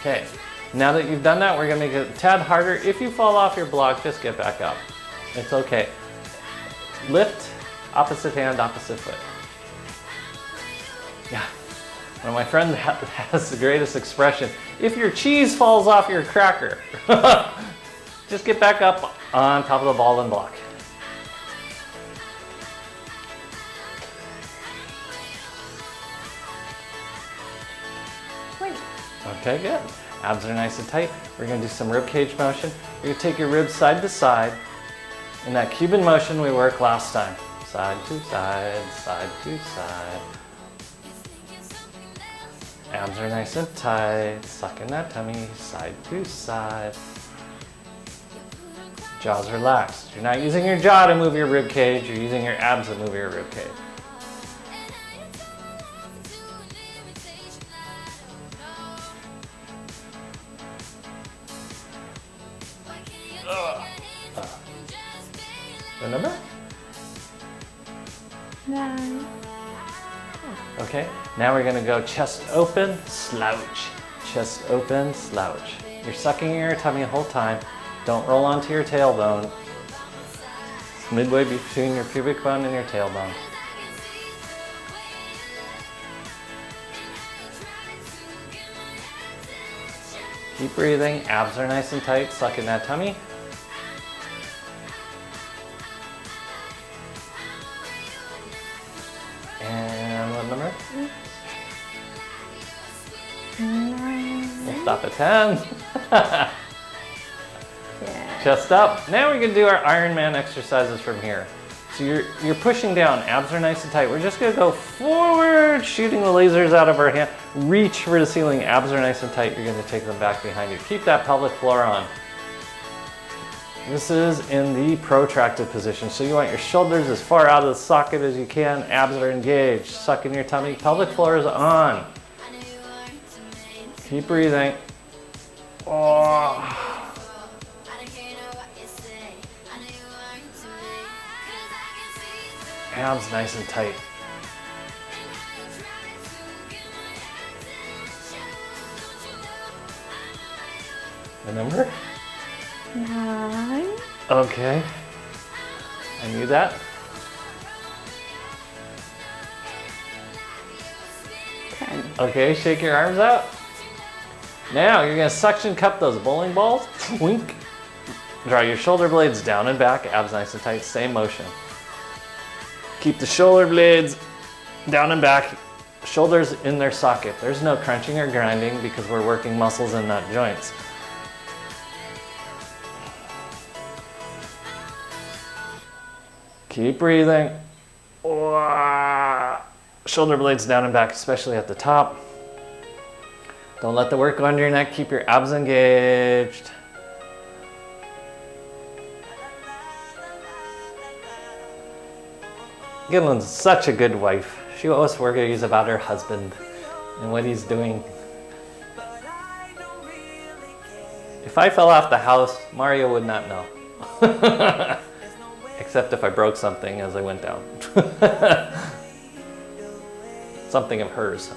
Speaker 1: Okay, now that you've done that, we're gonna make it a tad harder. If you fall off your block, just get back up. It's okay. Lift, opposite hand, opposite foot. Yeah, one of my friends has the greatest expression. If your cheese falls off your cracker, just get back up on top of the ball and block. Okay, good. Abs are nice and tight. We're gonna do some rib cage motion. You're gonna take your ribs side to side in that Cuban motion we worked last time. Side to side, side to side. Abs are nice and tight. Suck in that tummy, side to side. Jaws relaxed. You're not using your jaw to move your rib cage, you're using your abs to move your rib cage. The number?
Speaker 2: 9.
Speaker 1: Okay, now we're gonna go chest open, slouch. Chest open, slouch. You're sucking in your tummy the whole time. Don't roll onto your tailbone. It's midway between your pubic bone and your tailbone. Keep breathing, abs are nice and tight, suck in that tummy. And what number?
Speaker 2: 9.
Speaker 1: We'll stop at 10.
Speaker 2: Yeah.
Speaker 1: Chest up. Now we're gonna do our Ironman exercises from here. So you're pushing down, abs are nice and tight. We're just gonna go forward, shooting the lasers out of our hand. Reach for the ceiling, abs are nice and tight. You're gonna take them back behind you. Keep that pelvic floor on. This is in the protracted position. So you want your shoulders as far out of the socket as you can. Abs are engaged. Suck in your tummy. Pelvic floor is on. Keep breathing. Oh. Abs nice and tight. The number?
Speaker 2: 9.
Speaker 1: Okay. I knew that.
Speaker 2: 10.
Speaker 1: Okay, shake your arms out. Now you're gonna suction cup those bowling balls. Wink. Draw your shoulder blades down and back, abs nice and tight, same motion. Keep the shoulder blades down and back, shoulders in their socket. There's no crunching or grinding because we're working muscles and not joints. Keep breathing. Shoulder blades down and back, especially at the top. Don't let the work go under your neck. Keep your abs engaged. Gillian's such a good wife. She always worries about her husband and what he's doing. If I fell off the house, Mario would not know. Except if I broke something as I went down. Something of hers.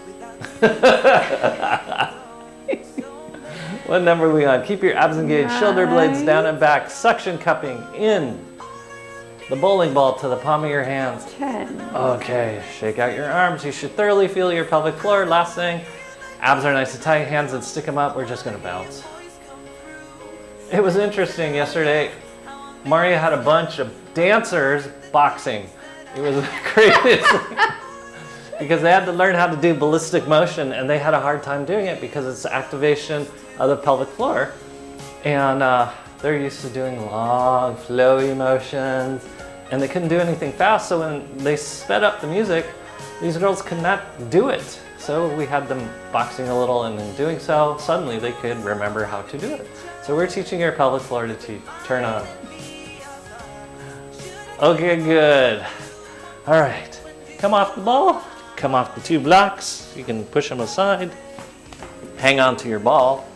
Speaker 1: What number are we on? Keep your abs engaged, shoulder blades down and back, suction cupping in the bowling ball to the palm of your hands.
Speaker 2: 10.
Speaker 1: Okay, shake out your arms. You should thoroughly feel your pelvic floor. Last thing, abs are nice and tight, hands and stick them up. We're just gonna bounce. It was interesting yesterday. Mario had a bunch of dancers boxing. It was the craziest thing. Because they had to learn how to do ballistic motion and they had a hard time doing it because it's activation of the pelvic floor. And they're used to doing long, flowy motions and they couldn't do anything fast. So when they sped up the music, these girls could not do it. So we had them boxing a little, and in doing so, suddenly they could remember how to do it. So we're teaching your pelvic floor to turn on. Okay, good. All right, come off the ball, come off the 2 blocks. You can push them aside, hang on to your ball.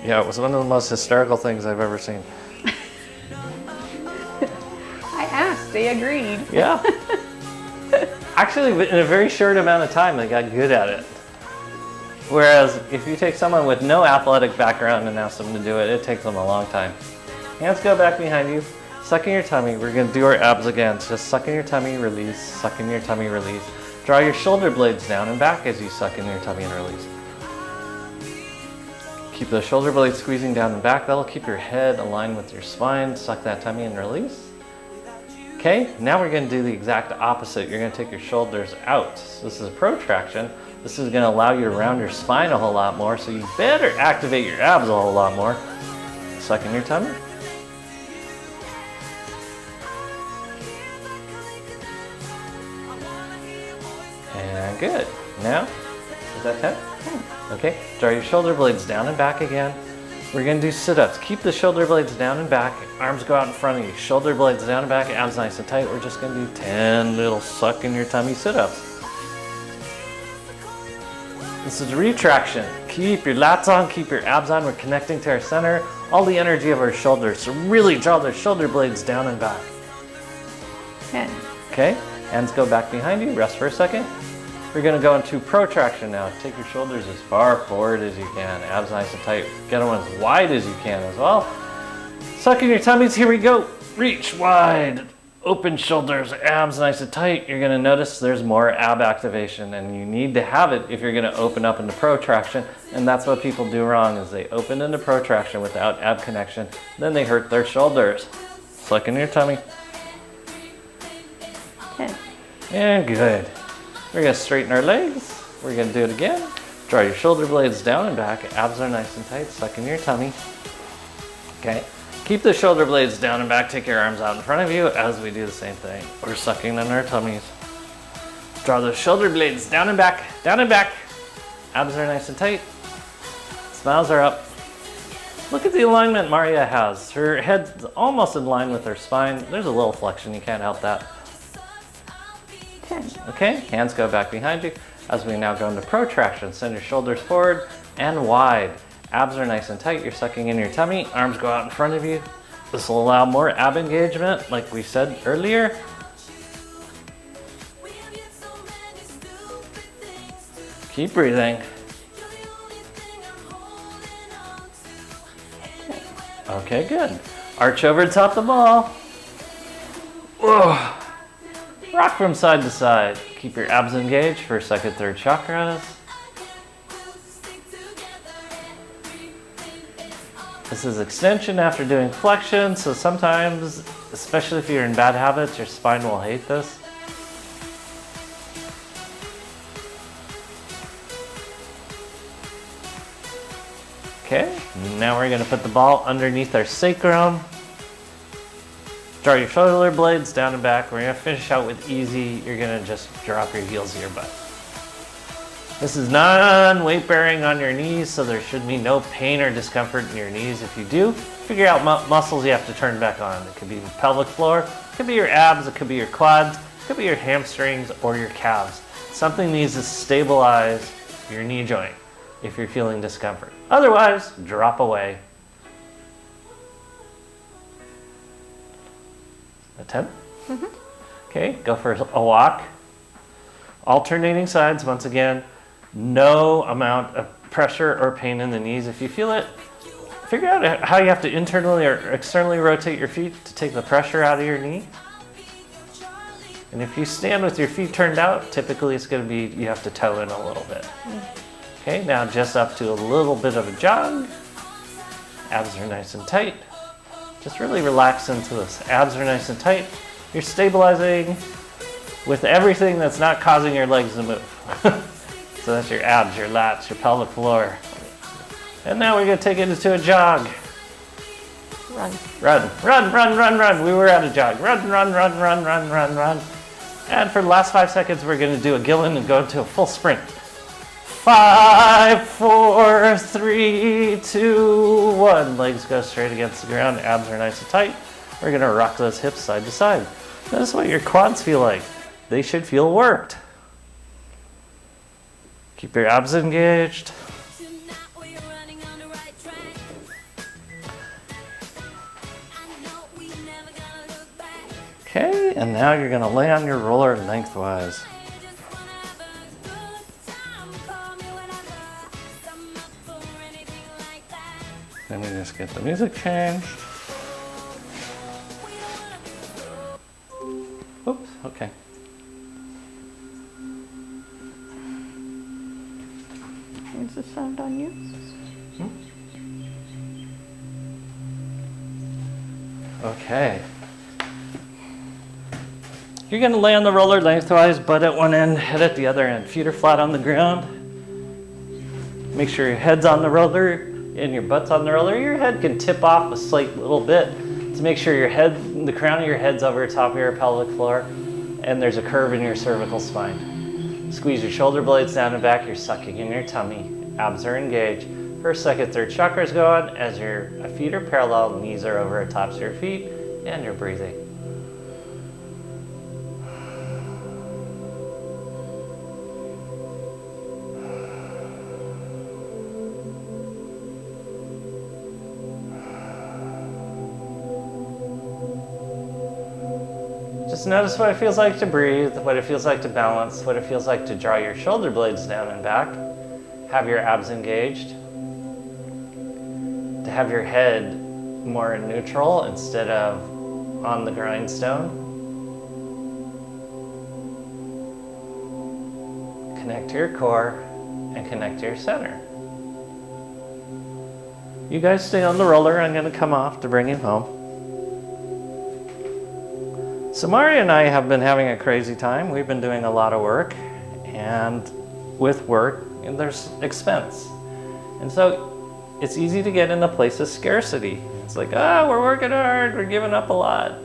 Speaker 1: Yeah, it was one of the most hysterical things I've ever seen.
Speaker 2: I asked, they agreed.
Speaker 1: Yeah. Actually, in a very short amount of time, they got good at it. Whereas if you take someone with no athletic background and ask them to do it, it takes them a long time. Hands go back behind you. Suck in your tummy. We're going to do our abs again. Just suck in your tummy, release. Suck in your tummy, release. Draw your shoulder blades down and back as you suck in your tummy and release. Keep the shoulder blades squeezing down and back. That'll keep your head aligned with your spine. Suck that tummy and release. Okay, now we're going to do the exact opposite. You're going to take your shoulders out. So this is a protraction. This is gonna allow you to round your spine a whole lot more, so you better activate your abs a whole lot more. Suck in your tummy. And good. Now, is that 10? Okay, draw your shoulder blades down and back again. We're gonna do sit-ups. Keep the shoulder blades down and back. Arms go out in front of you. Shoulder blades down and back, abs nice and tight. We're just gonna do 10 little suck in your tummy sit-ups. This is retraction. Keep your lats on, keep your abs on. We're connecting to our center, all the energy of our shoulders. So really draw the shoulder blades down and back.
Speaker 2: 10.
Speaker 1: Okay, hands go back behind you. Rest for a second. We're gonna go into protraction now. Take your shoulders as far forward as you can. Abs nice and tight. Get them as wide as you can as well. Suck in your tummies, here we go. Reach wide. Open shoulders, abs nice and tight. You're gonna notice there's more ab activation, and you need to have it if you're gonna open up into protraction. And that's what people do wrong, is they open into protraction without ab connection. Then they hurt their shoulders. Suck in your tummy.
Speaker 2: 10.
Speaker 1: And good. We're gonna straighten our legs. We're gonna do it again. Draw your shoulder blades down and back. Abs are nice and tight. Suck in your tummy. Okay. Keep the shoulder blades down and back. Take your arms out in front of you as we do the same thing. We're sucking in our tummies. Draw those shoulder blades down and back. Down and back. Abs are nice and tight. Smiles are up. Look at the alignment Maria has. Her head's almost in line with her spine. There's a little flexion. You can't help that.
Speaker 2: 10.
Speaker 1: Okay, hands go back behind you. As we now go into protraction, send your shoulders forward and wide. Abs are nice and tight. You're sucking in your tummy. Arms go out in front of you. This will allow more ab engagement, like we said earlier. Keep breathing. Okay, good. Arch over the top of the ball. Whoa. Rock from side to side. Keep your abs engaged for second, third chakras. This is extension after doing flexion, so sometimes, especially if you're in bad habits, your spine will hate this. Okay, now we're going to put the ball underneath our sacrum. Draw your shoulder blades down and back. We're going to finish out with easy. You're going to just drop your heels to your butt. This is non-weight bearing on your knees, so there should be no pain or discomfort in your knees. If you do, figure out muscles you have to turn back on. It could be the pelvic floor, it could be your abs, it could be your quads, it could be your hamstrings or your calves. Something needs to stabilize your knee joint if you're feeling discomfort. Otherwise, drop away. Attempt? Mm-hmm. Okay, go for a walk. Alternating sides, once again. No amount of pressure or pain in the knees. If you feel it, figure out how you have to internally or externally rotate your feet to take the pressure out of your knee. And if you stand with your feet turned out, typically it's going to be you have to toe in a little bit. Okay, now just up to a little bit of a jog. Abs are nice and tight. Just really relax into this. Abs are nice and tight. You're stabilizing with everything that's not causing your legs to move. So that's your abs, your lats, your pelvic floor. And now we're going to take it into a jog.
Speaker 2: Run.
Speaker 1: Run, run, run, run, run. We were at a jog. Run, run, run, run, run, run, run. And for the last 5 seconds, we're going to do a Gillen and go into a full sprint. 5, 4, 3, 2, 1. Legs go straight against the ground. Abs are nice and tight. We're going to rock those hips side to side. Notice what your quads feel like. They should feel worked. Keep your abs engaged. Okay, and now you're going to lay on your roller lengthwise. Let me just get the music changed. Oops, okay.
Speaker 2: Is the sound on you?
Speaker 1: Okay. You're gonna lay on the roller lengthwise, butt at one end, head at the other end. Feet are flat on the ground. Make sure your head's on the roller and your butt's on the roller. Your head can tip off a slight little bit to make sure your head, the crown of your head's over top of your pelvic floor and there's a curve in your cervical spine. Squeeze your shoulder blades down and back. You're sucking in your tummy. Abs are engaged. First, second, third chakras go on as your feet are parallel, knees are over the tops of your feet, and you're breathing. Just notice what it feels like to breathe, what it feels like to balance, what it feels like to draw your shoulder blades down and back, have your abs engaged, to have your head more neutral instead of on the grindstone. Connect to your core and connect to your center. You guys stay on the roller. I'm going to come off to bring you home. So Mari and I have been having a crazy time. We've been doing a lot of work, and with work, there's expense. And so it's easy to get in a place of scarcity. It's like, we're working hard, we're giving up a lot.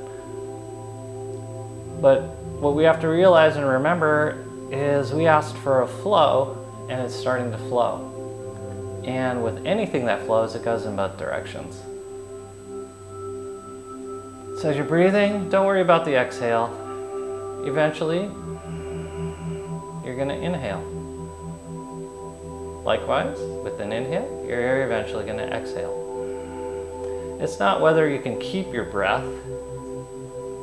Speaker 1: But what we have to realize and remember is we asked for a flow, and it's starting to flow. And with anything that flows, it goes in both directions. So as you're breathing, don't worry about the exhale. Eventually, you're going to inhale. Likewise, with an inhale, you're eventually going to exhale. It's not whether you can keep your breath,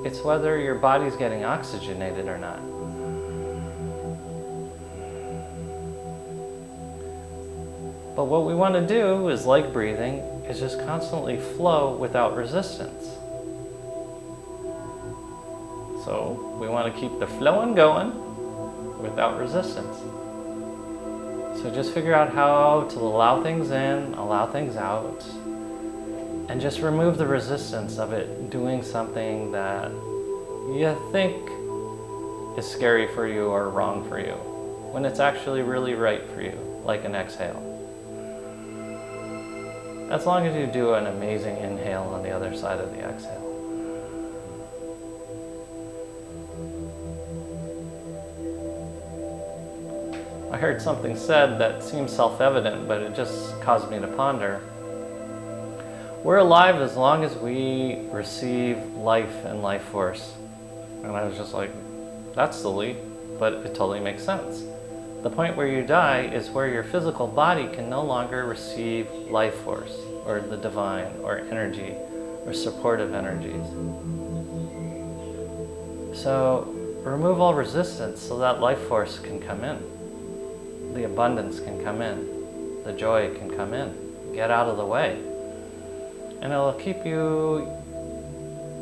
Speaker 1: it's whether your body's getting oxygenated or not. But what we want to do is, like breathing, is just constantly flow without resistance. So we want to keep the flowing going without resistance. So just figure out how to allow things in, allow things out, and just remove the resistance of it doing something that you think is scary for you or wrong for you, when it's actually really right for you, like an exhale. As long as you do an amazing inhale on the other side of the exhale. I heard something said that seems self-evident, but it just caused me to ponder. We're alive as long as we receive life and life force. And I was just like, that's silly, but it totally makes sense. The point where you die is where your physical body can no longer receive life force, or the divine, or energy, or supportive energies. So remove all resistance so that life force can come in. The abundance can come in. The joy can come in. Get out of the way. And it'll keep you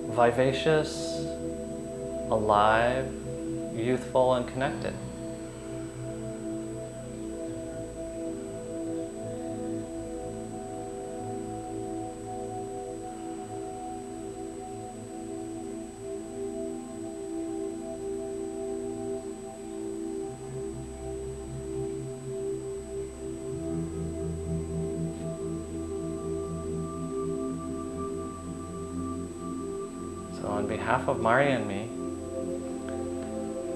Speaker 1: vivacious, alive, youthful, and connected. So on behalf of Mari and me,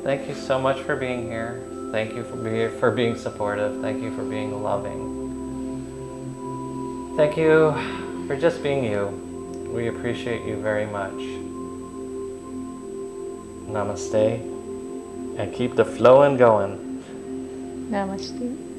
Speaker 1: thank you so much for being here. Thank you for being supportive. Thank you for being loving. Thank you for just being you. We appreciate you very much. Namaste, and keep the flowing going.
Speaker 2: Namaste.